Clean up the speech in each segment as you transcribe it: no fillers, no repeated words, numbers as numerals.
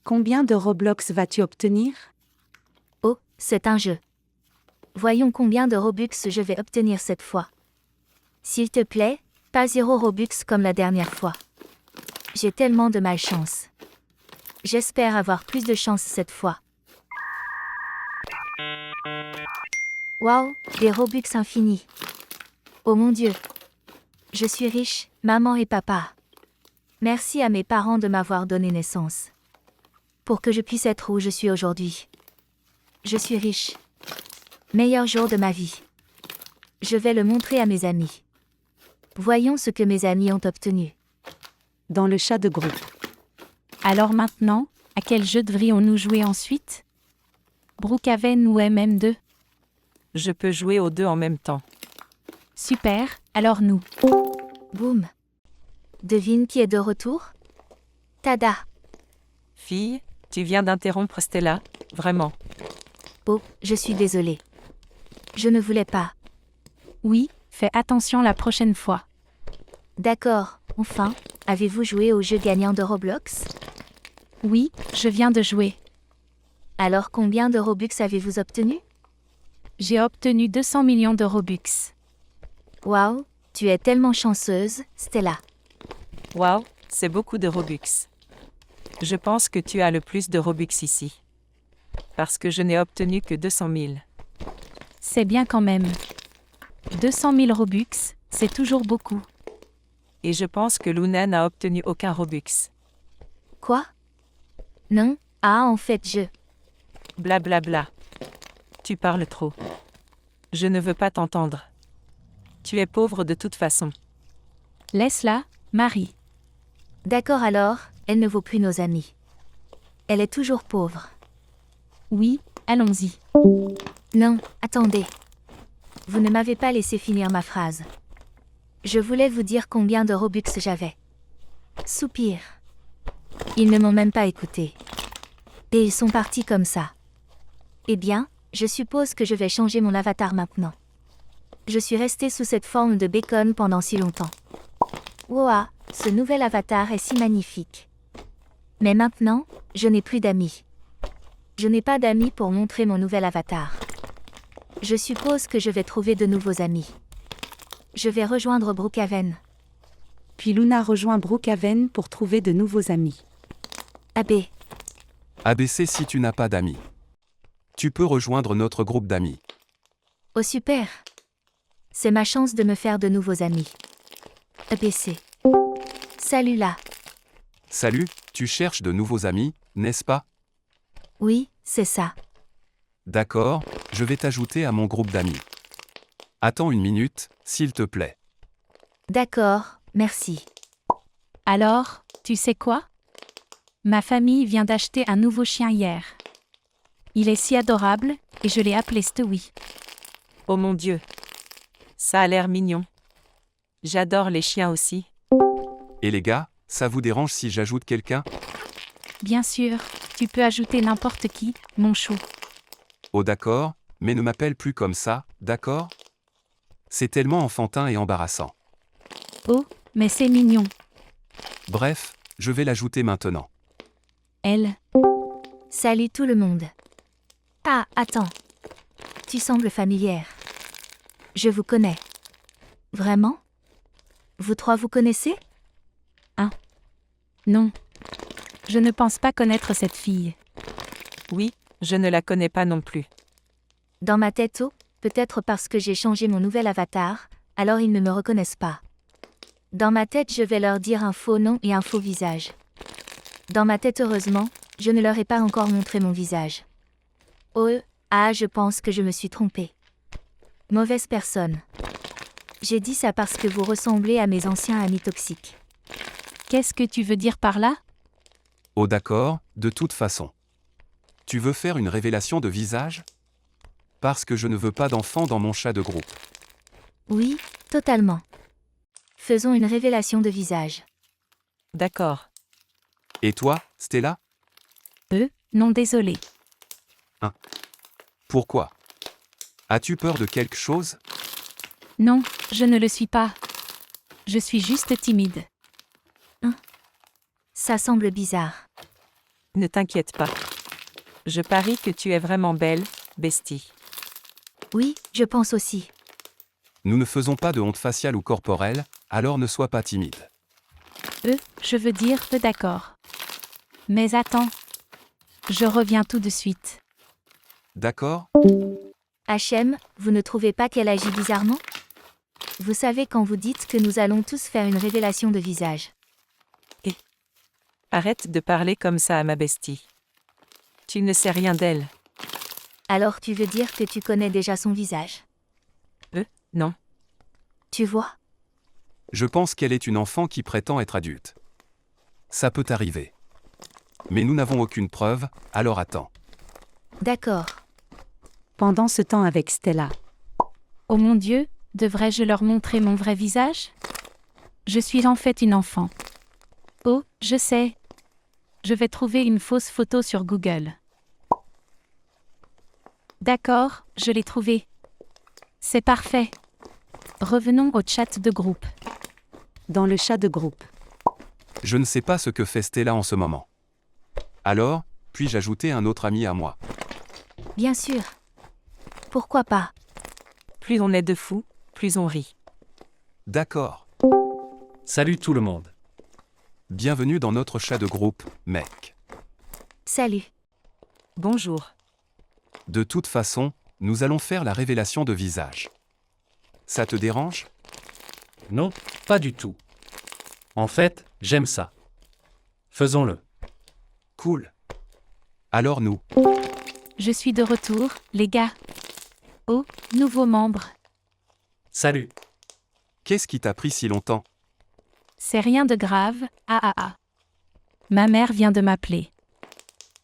Combien de Roblox vas-tu obtenir? Oh, c'est un jeu. Voyons combien de Robux je vais obtenir cette fois. S'il te plaît, pas 0 Robux comme la dernière fois. J'ai tellement de malchance. J'espère avoir plus de chance cette fois. Waouh, des Robux infinis. Oh mon Dieu. Je suis riche, maman et papa. Merci à mes parents de m'avoir donné naissance. Pour que je puisse être où je suis aujourd'hui. Je suis riche. Meilleur jour de ma vie. Je vais le montrer à mes amis. Voyons ce que mes amis ont obtenu. Dans le chat de groupe. Alors maintenant, à quel jeu devrions-nous jouer ensuite? Brookhaven ou MM2? Je peux jouer aux deux en même temps. Super, alors nous. Boum. Devine qui est de retour? Tada. Fille, tu viens d'interrompre Stella, vraiment. Oh, je suis désolée. Je ne voulais pas. Oui, fais attention la prochaine fois. D'accord, enfin, avez-vous joué au jeu gagnant de Roblox? Oui, je viens de jouer. Alors combien de Robux avez-vous obtenu? J'ai obtenu 200 millions de Robux. Waouh, tu es tellement chanceuse, Stella. Waouh, c'est beaucoup de Robux. Je pense que tu as le plus de Robux ici. Parce que je n'ai obtenu que 200 000. C'est bien quand même. 200 000 Robux, c'est toujours beaucoup. Et je pense que Luna n'a obtenu aucun Robux. Quoi? Non, en fait je... Blablabla. Bla bla. Tu parles trop. Je ne veux pas t'entendre. Tu es pauvre de toute façon. Laisse-la, Marie. D'accord alors, elle ne vaut plus nos amis. Elle est toujours pauvre. Oui, allons-y. Non, attendez. Vous ne m'avez pas laissé finir ma phrase. Je voulais vous dire combien de Robux j'avais. Soupir. Ils ne m'ont même pas écouté. Et ils sont partis comme ça. Eh bien, je suppose que je vais changer mon avatar maintenant. Je suis restée sous cette forme de bacon pendant si longtemps. Ouah, ce nouvel avatar est si magnifique. Mais maintenant, je n'ai plus d'amis. Je n'ai pas d'amis pour montrer mon nouvel avatar. Je suppose que je vais trouver de nouveaux amis. Je vais rejoindre Brookhaven. Puis Luna rejoint Brookhaven pour trouver de nouveaux amis. AB. ABC si tu n'as pas d'amis. Tu peux rejoindre notre groupe d'amis. Oh super. C'est ma chance de me faire de nouveaux amis. ABC. Salut là. Salut, tu cherches de nouveaux amis, n'est-ce pas? Oui, c'est ça. D'accord, je vais t'ajouter à mon groupe d'amis. Attends une minute, s'il te plaît. D'accord, merci. Alors, tu sais quoi? Ma famille vient d'acheter un nouveau chien hier. Il est si adorable, et je l'ai appelé Stewie. Oh mon Dieu. Ça a l'air mignon. J'adore les chiens aussi. Et les gars, ça vous dérange si j'ajoute quelqu'un? Bien sûr, tu peux ajouter n'importe qui, mon chou. Oh d'accord, mais ne m'appelle plus comme ça, d'accord? C'est tellement enfantin et embarrassant. Oh, mais c'est mignon. Bref, je vais l'ajouter maintenant. Elle. Salut tout le monde. Ah, attends. Tu sembles familière. Je vous connais. Vraiment? Vous trois vous connaissez? Non. Je ne pense pas connaître cette fille. Oui, je ne la connais pas non plus. Dans ma tête, peut-être parce que j'ai changé mon nouvel avatar, alors ils ne me reconnaissent pas. Dans ma tête, je vais leur dire un faux nom et un faux visage. Dans ma tête, heureusement, je ne leur ai pas encore montré mon visage. Oh, je pense que je me suis trompée. Mauvaise personne. J'ai dit ça parce que vous ressemblez à mes anciens amis toxiques. Qu'est-ce que tu veux dire par là? Oh d'accord, de toute façon. Tu veux faire une révélation de visage? Parce que je ne veux pas d'enfants dans mon chat de groupe. Oui, totalement. Faisons une révélation de visage. D'accord. Et toi, Stella? Non désolé. Pourquoi? As-tu peur de quelque chose? Non, je ne le suis pas. Je suis juste timide. Ça semble bizarre. Ne t'inquiète pas. Je parie que tu es vraiment belle, bestie. Oui, je pense aussi. Nous ne faisons pas de honte faciale ou corporelle, alors ne sois pas timide. Je veux dire, d'accord. Mais attends. Je reviens tout de suite. D'accord? H.M., vous ne trouvez pas qu'elle agit bizarrement? Vous savez quand vous dites que nous allons tous faire une révélation de visage. Arrête de parler comme ça à ma bestie. Tu ne sais rien d'elle. Alors tu veux dire que tu connais déjà son visage? Non. Tu vois? Je pense qu'elle est une enfant qui prétend être adulte. Ça peut arriver. Mais nous n'avons aucune preuve, alors attends. D'accord. Pendant ce temps avec Stella. Oh mon Dieu, devrais-je leur montrer mon vrai visage? Je suis en fait une enfant. Oh, je sais. Je vais trouver une fausse photo sur Google. D'accord, je l'ai trouvée. C'est parfait. Revenons au chat de groupe. Dans le chat de groupe. Je ne sais pas ce que fait Stella en ce moment. Alors, puis-je ajouter un autre ami à moi? Bien sûr. Pourquoi pas? Plus on est de fous, plus on rit. D'accord. Salut tout le monde. Bienvenue dans notre chat de groupe, mec. Salut. Bonjour. De toute façon, nous allons faire la révélation de visage. Ça te dérange? Non, pas du tout. En fait, j'aime ça. Faisons-le. Cool. Alors nous, Je suis de retour, les gars. Oh, nouveau membre. Salut. qu'est-ce qui t'a pris si longtemps? C'est rien de grave, Ma mère vient de m'appeler.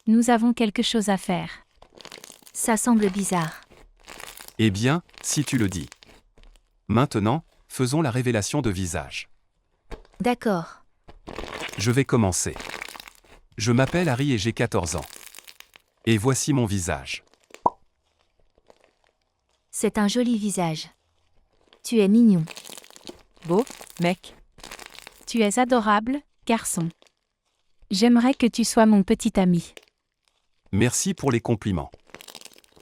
Nous avons quelque chose à faire. Ça semble bizarre. Eh bien, si tu le dis. Maintenant, faisons la révélation de visage. D'accord. Je vais commencer. Je m'appelle Harry et j'ai 14 ans. Et voici mon visage. C'est un joli visage. Tu es mignon. Beau, mec. Tu es adorable, garçon. J'aimerais que tu sois mon petit ami. Merci pour les compliments.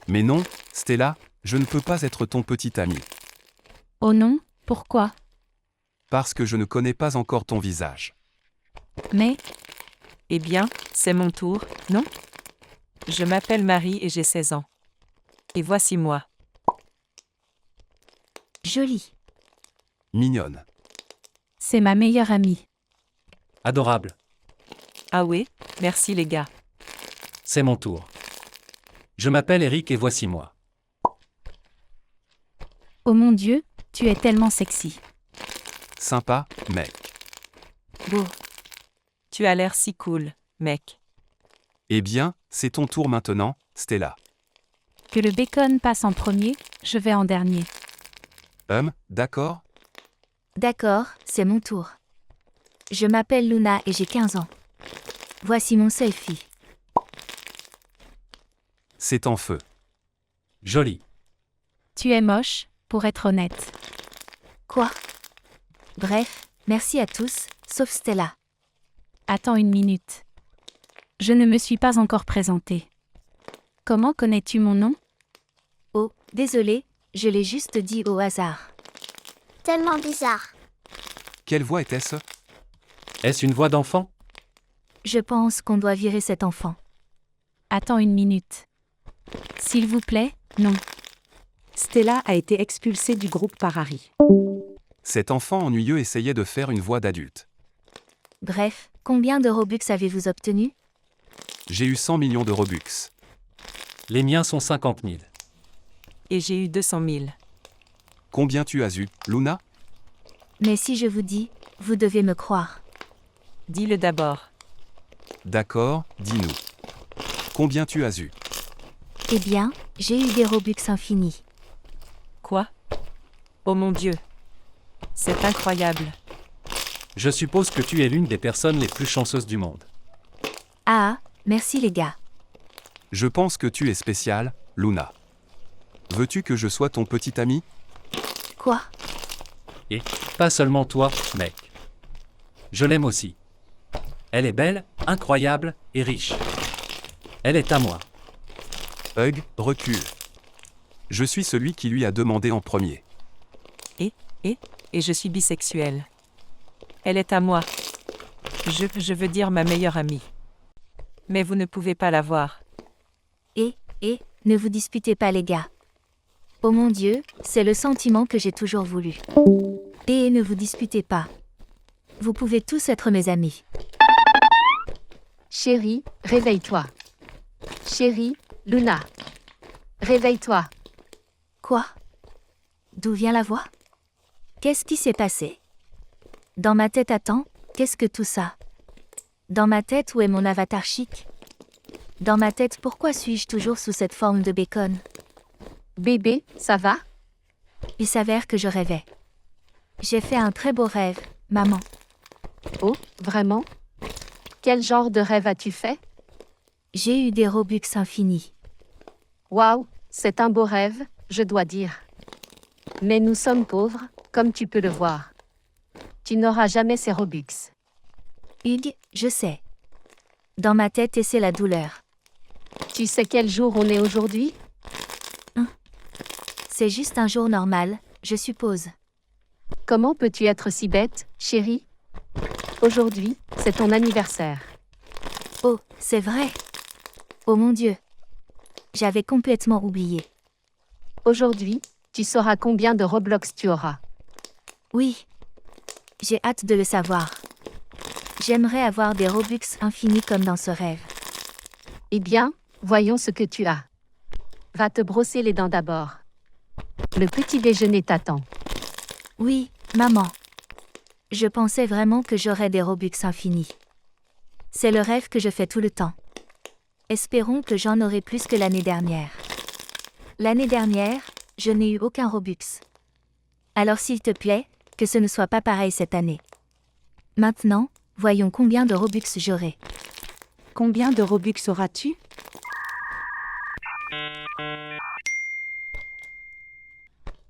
Mais non, Stella, je ne peux pas être ton petit ami. Oh non, pourquoi? Parce que je ne connais pas encore ton visage. Mais, Eh bien, c'est mon tour, non? Je m'appelle Marie et j'ai 16 ans. Et voici moi. Joli. Mignonne. c'est ma meilleure amie. Adorable. Ah oui, merci les gars. C'est mon tour. Je m'appelle Eric et voici moi. Oh mon Dieu, tu es tellement sexy. Sympa, mec. Beau. Tu as l'air si cool, mec. Eh bien, c'est ton tour maintenant, Stella. Que le bacon passe en premier, je vais en dernier. D'accord? D'accord, c'est mon tour. Je m'appelle Luna et j'ai 15 ans. Voici mon selfie. C'est en feu. Joli. Tu es moche, pour être honnête. Quoi? Bref, merci à tous, sauf Stella. Attends une minute. Je ne me suis pas encore présentée. Comment connais-tu mon nom? Oh, désolé, je l'ai juste dit au hasard. Tellement bizarre. Quelle voix était-ce? Est-ce une voix d'enfant? Je pense qu'on doit virer cet enfant. Attends une minute. S'il vous plaît, non. Stella a été expulsée du groupe par Harry. Cet enfant ennuyeux essayait de faire une voix d'adulte. Bref, combien de Robux avez-vous obtenu? J'ai eu 100 millions de Robux. Les miens sont 50 000. Et j'ai eu 200 000. Combien tu as eu, Luna? Mais si je vous dis, vous devez me croire. Dis-le d'abord. D'accord, dis-nous. Combien tu as eu? Eh bien, j'ai eu des Robux infinis. Quoi? Oh mon Dieu. C'est incroyable. Je suppose que tu es l'une des personnes les plus chanceuses du monde. Ah, merci les gars. Je pense que tu es spécial, Luna. Veux-tu que je sois ton petit ami? Quoi? Et pas seulement toi, mec. Je l'aime aussi. Elle est belle, incroyable et riche. Elle est à moi. Hug, recule. Je suis celui qui lui a demandé en premier. Et je suis bisexuel. Elle est à moi. Je veux dire ma meilleure amie. Mais vous ne pouvez pas la voir. Ne vous disputez pas les gars. Oh mon Dieu, c'est le sentiment que j'ai toujours voulu. Et ne vous disputez pas. Vous pouvez tous être mes amis. Chérie, réveille-toi. Chérie, Luna. Réveille-toi. Quoi? D'où vient la voix? Qu'est-ce qui s'est passé? Dans ma tête, attends, qu'est-ce que tout ça? Dans ma tête, où est mon avatar chic? Dans ma tête, pourquoi suis-je toujours sous cette forme de bacon? Bébé, ça va? Il s'avère que je rêvais. J'ai fait un très beau rêve, maman. Oh, vraiment? Quel genre de rêve as-tu fait? J'ai eu des Robux infinis. Waouh, c'est un beau rêve, je dois dire. Mais nous sommes pauvres, comme tu peux le voir. Tu n'auras jamais ces Robux. Hugues, je sais. Dans ma tête, et c'est la douleur. Tu sais quel jour on est aujourd'hui? C'est juste un jour normal, je suppose. Comment peux-tu être si bête, chérie? Aujourd'hui, c'est ton anniversaire. Oh, c'est vrai. Oh mon Dieu. J'avais complètement oublié. Aujourd'hui, tu sauras combien de Roblox tu auras. Oui. J'ai hâte de le savoir. J'aimerais avoir des Robux infinis comme dans ce rêve. Eh bien, voyons ce que tu as. Va te brosser les dents d'abord. Le petit déjeuner t'attend. Oui, maman. Je pensais vraiment que j'aurais des Robux infinis. C'est le rêve que je fais tout le temps. Espérons que j'en aurai plus que l'année dernière. L'année dernière, je n'ai eu aucun Robux. Alors s'il te plaît, que ce ne soit pas pareil cette année. Maintenant, voyons combien de Robux j'aurai. Combien de Robux auras-tu?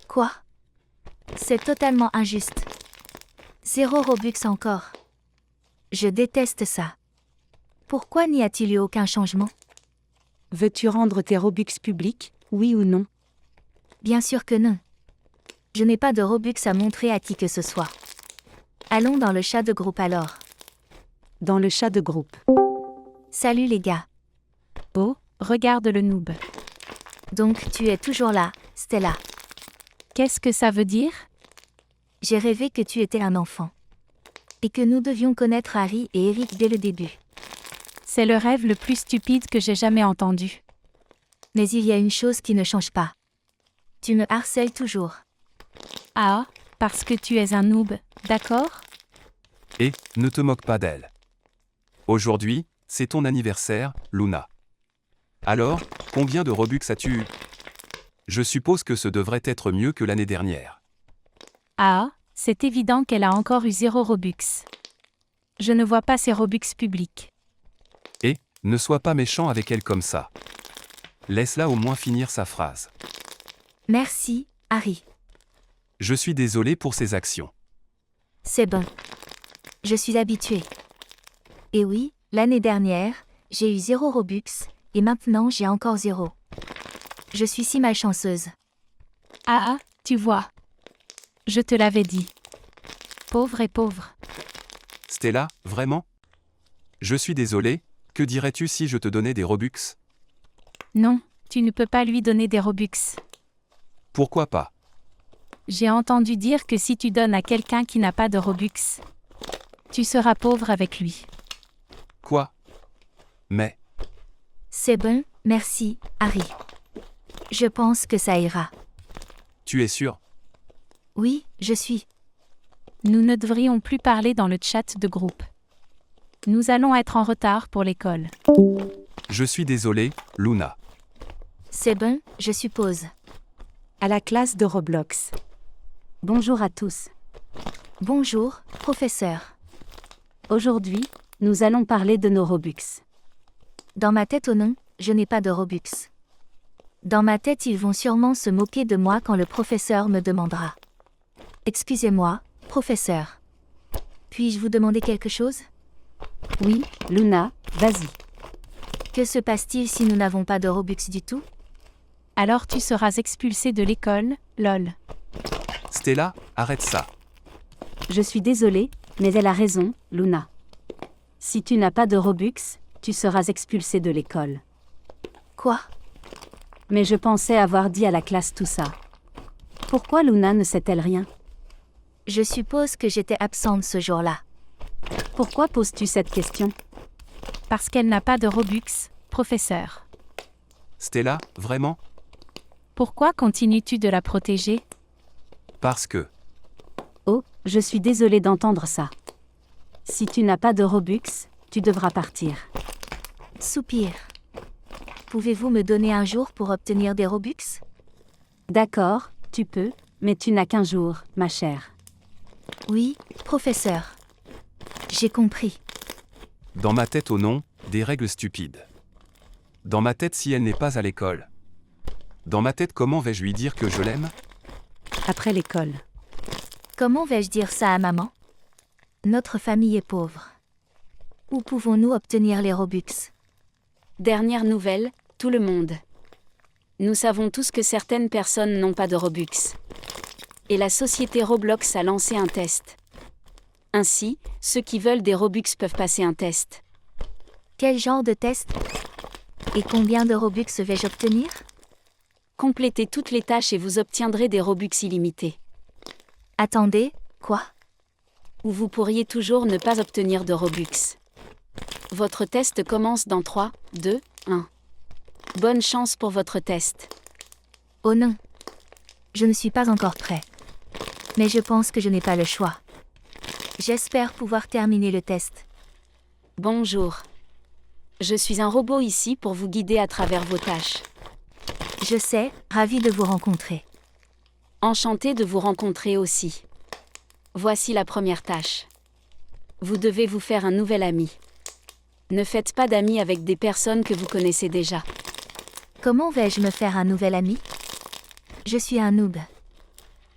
Quoi? C'est totalement injuste. 0 Robux encore. Je déteste ça. Pourquoi n'y a-t-il eu aucun changement? Veux-tu rendre tes Robux publics, oui ou non? Bien sûr que non. Je n'ai pas de Robux à montrer à qui que ce soit. Allons dans le chat de groupe alors. Dans le chat de groupe. Salut les gars. Oh, regarde le noob. Donc tu es toujours là, Stella. Qu'est-ce que ça veut dire? J'ai rêvé que tu étais un enfant. Et que nous devions connaître Harry et Eric dès le début. C'est le rêve le plus stupide que j'ai jamais entendu. Mais il y a une chose qui ne change pas. Tu me harcèles toujours. Ah, parce que tu es un noob, d'accord? Et, ne te moque pas d'elle. Aujourd'hui, c'est ton anniversaire, Luna. Alors, combien de Robux as-tu eu? Je suppose que ce devrait être mieux que l'année dernière. Ah, c'est évident qu'elle a encore eu 0 Robux. Je ne vois pas ses Robux publics. Et, ne sois pas méchant avec elle comme ça. Laisse-la au moins finir sa phrase. Merci, Harry. Je suis désolé pour ses actions. C'est bon. Je suis habituée. Et oui, l'année dernière, j'ai eu 0 Robux, et maintenant j'ai encore 0. Je suis si malchanceuse. Ah, tu vois. Je te l'avais dit. Pauvre et pauvre. Stella, vraiment? Je suis désolé, que dirais-tu si je te donnais des Robux? Non, tu ne peux pas lui donner des Robux. Pourquoi pas? J'ai entendu dire que si tu donnes à quelqu'un qui n'a pas de Robux, tu seras pauvre avec lui. Quoi? Mais, C'est bon, merci, Harry. Je pense que ça ira. tu es sûr? Oui, je suis. Nous ne devrions plus parler dans le chat de groupe. Nous allons être en retard pour l'école. Je suis désolé, Luna. C'est bon, je suppose. À la classe de Roblox. Bonjour à tous. Bonjour, professeur. Aujourd'hui, nous allons parler de nos Robux. Dans ma tête, oh non, je n'ai pas de Robux. Dans ma tête, ils vont sûrement se moquer de moi quand le professeur me demandera. Excusez-moi, professeur. Puis-je vous demander quelque chose? Oui, Luna, vas-y. Que se passe-t-il si nous n'avons pas de Robux du tout? Alors tu seras expulsé de l'école, lol. Stella, arrête ça. Je suis désolée, mais elle a raison, Luna. Si tu n'as pas de Robux, tu seras expulsé de l'école. Quoi? Mais je pensais avoir dit à la classe tout ça. Pourquoi Luna ne sait-elle rien? Je suppose que j'étais absente ce jour-là. Pourquoi poses-tu cette question? Parce qu'elle n'a pas de Robux, professeur. Stella, vraiment? Pourquoi continues-tu de la protéger? Parce que. Oh, je suis désolée d'entendre ça. Si tu n'as pas de Robux, tu devras partir. Soupir. Pouvez-vous me donner un jour pour obtenir des Robux? D'accord, tu peux, mais tu n'as qu'un jour, ma chère. Oui, professeur. J'ai compris. Dans ma tête au nom, des règles stupides. Dans ma tête si elle n'est pas à l'école. Dans ma tête comment vais-je lui dire que je l'aime? Après l'école. Comment vais-je dire ça à maman? Notre famille est pauvre. Où pouvons-nous obtenir les Robux? Dernière nouvelle, tout le monde. Nous savons tous que certaines personnes n'ont pas de Robux. Et la société Roblox a lancé un test. Ainsi, ceux qui veulent des Robux peuvent passer un test. Quel genre de test? Et combien de Robux vais-je obtenir? Complétez toutes les tâches et vous obtiendrez des Robux illimités. Attendez, quoi? Ou vous pourriez toujours ne pas obtenir de Robux. Votre test commence dans 3, 2, 1. Bonne chance pour votre test. Oh non. Je ne suis pas encore prêt. Mais je pense que je n'ai pas le choix. J'espère pouvoir terminer le test. Bonjour. Je suis un robot ici pour vous guider à travers vos tâches. Je sais, ravi de vous rencontrer. Enchanté de vous rencontrer aussi. Voici la première tâche. Vous devez vous faire un nouvel ami. Ne faites pas d'amis avec des personnes que vous connaissez déjà. Comment vais-je me faire un nouvel ami? Je suis un noob.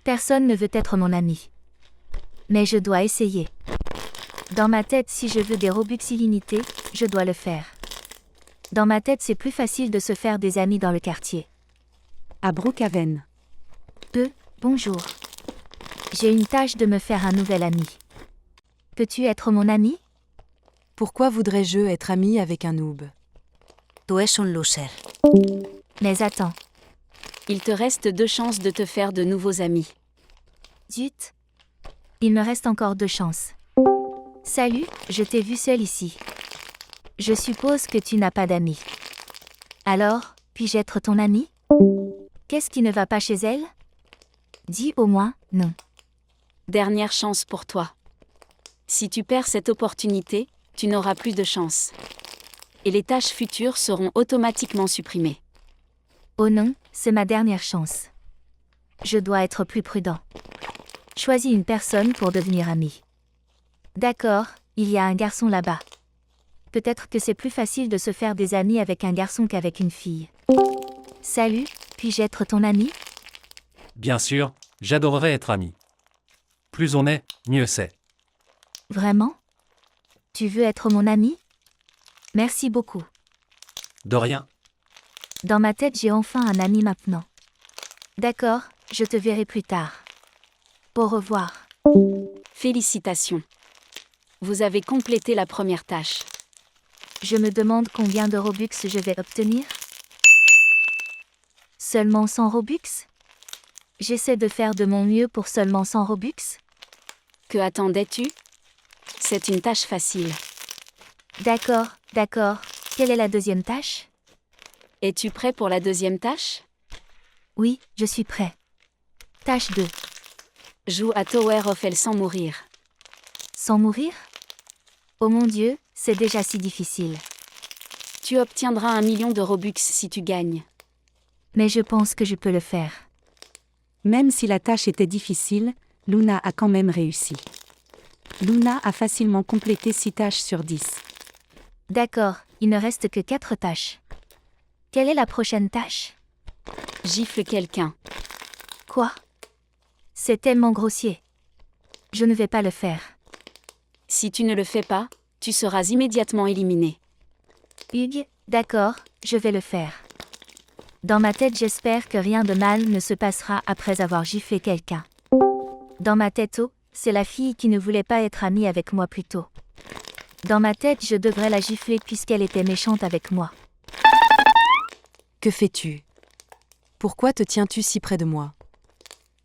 Personne ne veut être mon ami. Mais je dois essayer. Dans ma tête, si je veux des Robux illimités, je dois le faire. Dans ma tête, c'est plus facile de se faire des amis dans le quartier. À Brookhaven. Bonjour. J'ai une tâche de me faire un nouvel ami. Peux-tu être mon ami? Pourquoi voudrais-je être ami avec un noob? Tu es un loser. Mais attends. Il te reste 2 chances de te faire de nouveaux amis. Zut. Il me reste encore 2 chances. Salut, je t'ai vu seul ici. Je suppose que tu n'as pas d'amis. Alors, puis-je être ton ami? Qu'est-ce qui ne va pas chez elle? Dis au moins non. Dernière chance pour toi. Si tu perds cette opportunité, tu n'auras plus de chance. Et les tâches futures seront automatiquement supprimées. Oh non, c'est ma dernière chance. Je dois être plus prudent. Choisis une personne pour devenir ami. D'accord, il y a un garçon là-bas. Peut-être que c'est plus facile de se faire des amis avec un garçon qu'avec une fille. Salut, puis-je être ton ami? Bien sûr, j'adorerais être ami. Plus on est, mieux c'est. Vraiment? Tu veux être mon ami? Merci beaucoup. De rien. Dans ma tête, j'ai enfin un ami maintenant. D'accord, je te verrai plus tard. Au revoir. Félicitations. Vous avez complété la première tâche. Je me demande combien de Robux je vais obtenir. Seulement 100 Robux? J'essaie de faire de mon mieux pour seulement 100 Robux. Que attendais-tu? C'est une tâche facile. D'accord. Quelle est la deuxième tâche? Es-tu prêt pour la deuxième tâche? Oui, je suis prêt. Tâche 2. Joue à Tower of Hell sans mourir. Sans mourir? Oh mon Dieu, c'est déjà si difficile. Tu obtiendras 1 million de Robux si tu gagnes. Mais je pense que je peux le faire. Même si la tâche était difficile, Luna a quand même réussi. Luna a facilement complété 6 tâches sur 10. D'accord, il ne reste que 4 tâches. Quelle est la prochaine tâche? Gifle quelqu'un. Quoi? C'est tellement grossier. Je ne vais pas le faire. Si tu ne le fais pas, tu seras immédiatement éliminé. Hugues, D'accord, je vais le faire. Dans ma tête, j'espère que rien de mal ne se passera après avoir giflé quelqu'un. Dans ma tête, oh, c'est la fille qui ne voulait pas être amie avec moi plus tôt. Dans ma tête, je devrais la gifler puisqu'elle était méchante avec moi. Que fais-tu? Pourquoi te tiens-tu si près de moi?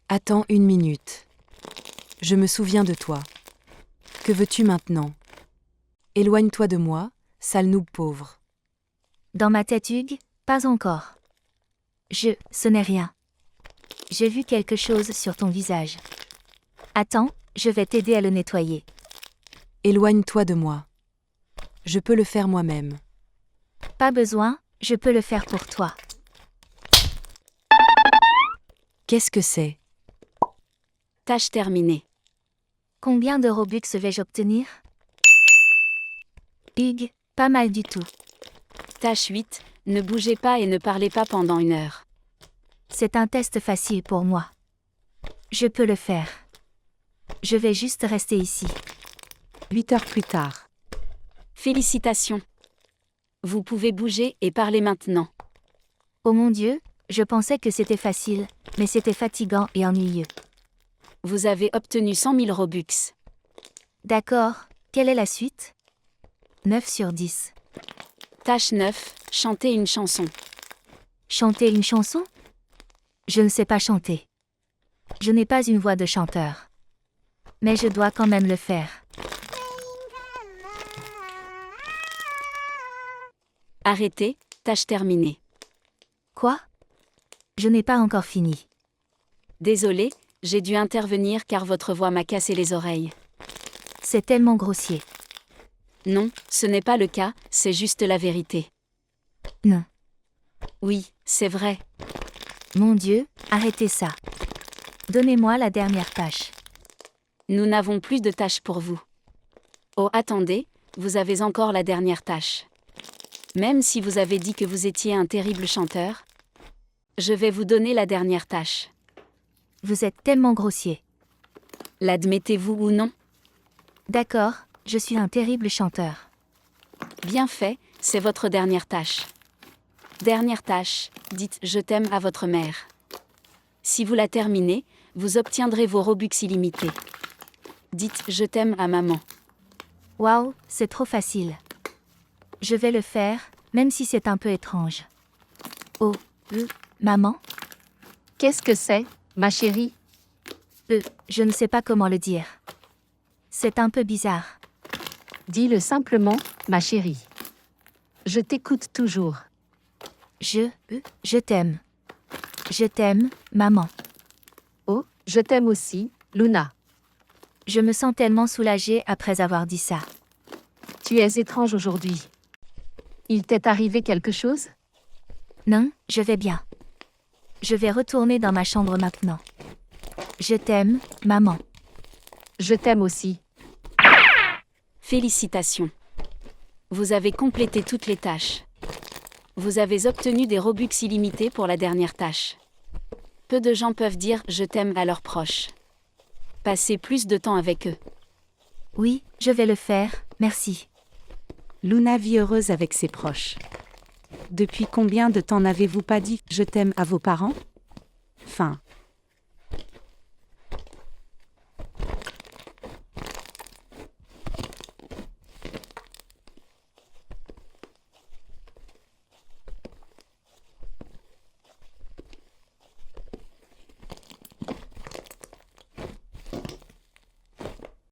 Attends 1 minute. Je me souviens de toi. Que veux-tu maintenant? Éloigne-toi de moi, sale noob pauvre. Dans ma tête, Hugues, pas encore. Ce n'est rien. J'ai vu quelque chose sur ton visage. Attends, je vais t'aider à le nettoyer. Éloigne-toi de moi. Je peux le faire moi-même. Pas besoin, je peux le faire pour toi. Qu'est-ce que c'est? Tâche terminée. Combien de Robux vais-je obtenir? Hugues, pas mal du tout. Tâche 8. Ne bougez pas et ne parlez pas pendant 1 heure. C'est un test facile pour moi. Je peux le faire. Je vais juste rester ici. 8 heures plus tard. Félicitations. Vous pouvez bouger et parler maintenant. Oh mon Dieu, je pensais que c'était facile, mais c'était fatigant et ennuyeux. Vous avez obtenu 100 000 Robux. D'accord, quelle est la suite? 9 sur 10. Tâche 9. Chantez une chanson. Chanter une chanson? Je ne sais pas chanter. Je n'ai pas une voix de chanteur. Mais je dois quand même le faire. Arrêtez, tâche terminée. Quoi? Je n'ai pas encore fini. Désolé, j'ai dû intervenir car votre voix m'a cassé les oreilles. C'est tellement grossier. Non, ce n'est pas le cas, c'est juste la vérité. Non. Oui, c'est vrai. Mon Dieu, arrêtez ça. Donnez-moi la dernière tâche. Nous n'avons plus de tâches pour vous. Oh, attendez, vous avez encore la dernière tâche. Même si vous avez dit que vous étiez un terrible chanteur, je vais vous donner la dernière tâche. Vous êtes tellement grossier. L'admettez-vous ou non? D'accord, je suis un terrible chanteur. Bien fait, c'est votre dernière tâche. Dernière tâche, dites « je t'aime » à votre mère. Si vous la terminez, vous obtiendrez vos Robux illimités. Dites « je t'aime » à maman. Waouh, c'est trop facile. Je vais le faire, même si c'est un peu étrange. Oh, maman? Qu'est-ce que c'est, ma chérie? Je ne sais pas comment le dire. C'est un peu bizarre. Dis-le simplement, ma chérie. Je t'écoute toujours. Je t'aime. Je t'aime, maman. Oh, je t'aime aussi, Luna. Je me sens tellement soulagée après avoir dit ça. Tu es étrange aujourd'hui. Il t'est arrivé quelque chose? Non, je vais bien. Je vais retourner dans ma chambre maintenant. Je t'aime, maman. Je t'aime aussi. Félicitations. Vous avez complété toutes les tâches. Vous avez obtenu des Robux illimités pour la dernière tâche. Peu de gens peuvent dire « je t'aime » à leurs proches. Passez plus de temps avec eux. Oui, je vais le faire, merci. Luna vit heureuse avec ses proches. Depuis combien de temps n'avez-vous pas dit « je t'aime » à vos parents? Fin.